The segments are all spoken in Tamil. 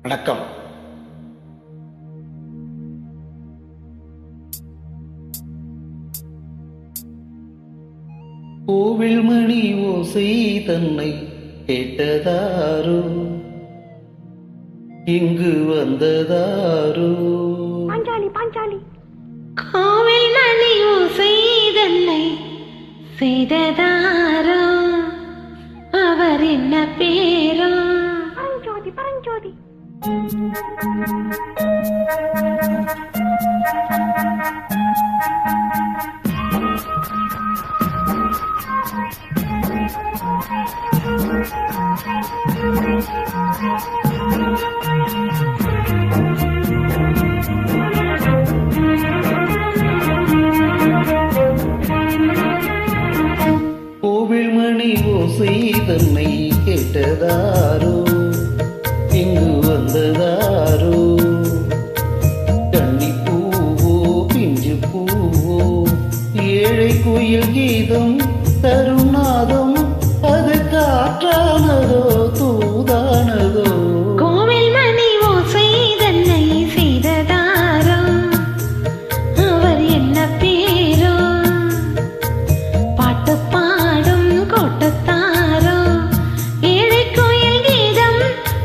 வணக்கம். கோவில் மணி ஓசை தன்னை கேட்டதாரோ, இங்கு வந்ததாரோ? பாஞ்சாலி பாஞ்சாலி. கோவில் மணி ஓசை தன்னை செய்ததாரோ, அவர் என்ன பேரோ? பரஞ்சோதி பரஞ்சோதி. கோவில் மணி ஓசை தன்னை கேட்டதாரோ, இங்கு வந்ததாரோ? கன்னி பூவோ பிஞ்சு பூவோ, ஏழை குயில் கீதம் தரும் நாதம், அது காற்றானதோ தூதானதோ? கோவில் மணி ஓசை தன்னை செய்ததாரோ, அவர் என்ன பேரோ? பாட்டு பாடும் கோட்டத்தாரோ, ஏழை கோயில் கீதம்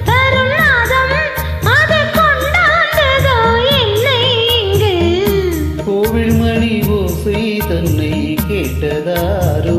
தரும் நாதம், அது கொண்டாண்டதோ என்னை இங்கு? கோவில் மணி ஓசை தன்னை கேட்டதாரோ?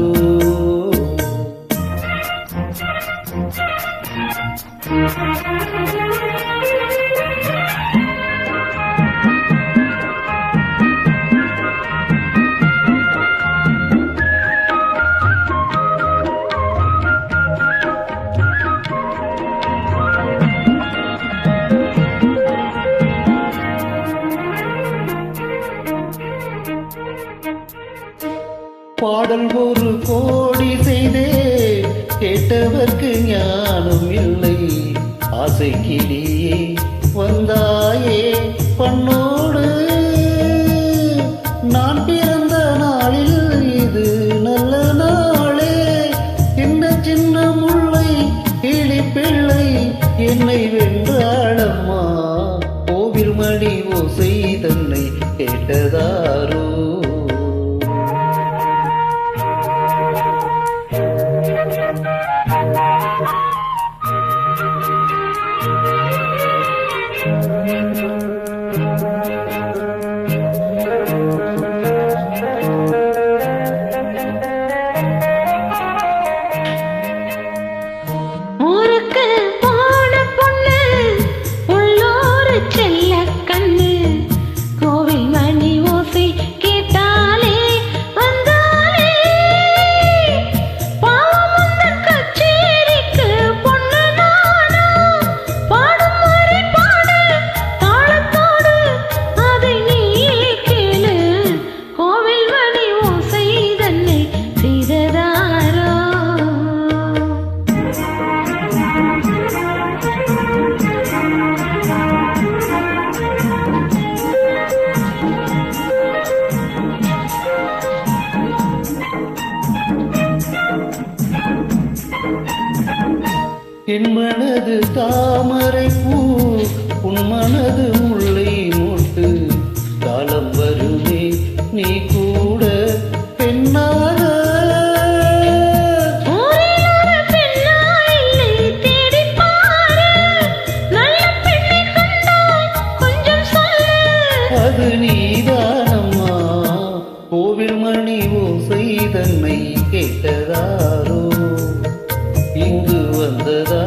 பாடல் ஒரு கோடி செய்தே, கேட்டவர்க்கு ஞானம் இல்லை. ஆசை கிளியே வந்தாயே பண்ணோடு, நான் பிறந்த நாளில் இது நல்ல நாளே. சின்ன சின்ன முல்லை கிளி பிள்ளை என்னை வென்றாளம்மா, கோவில் மணி ஓசை தன்னை கேட்டதாரோ? ஊருக்கு போன பொண்ணு, உள்ளூர் செல்ல கண்ணு, கோவில் மணி ஓசை கேட்டாலே வந்தாலே. பாவமுந்தன் கச்சேரிக்கு பொண்ணு நானா, பாடும் வரை பாடு தாளத்தோடு, அதை நீயே கேளு. கோவில் மணி ஓசை தன்னை செய்ததாரோ? என் மனது தாமரை பூ, உன் மனது முல்லை மொட்டு. காலம் வருமே நீ கூட பெண்ணாக. ஊரில் ஒரு பெண்ணா இல்லை தேடிப் பாரு, நல்ல பெண்ணை கண்டாய் கொஞ்சம் சொல்லு. அது நீதானம்மா, கோவில் மணி ஓசை தன்னை கேட்டதாரோ, இங்கு வந்ததா?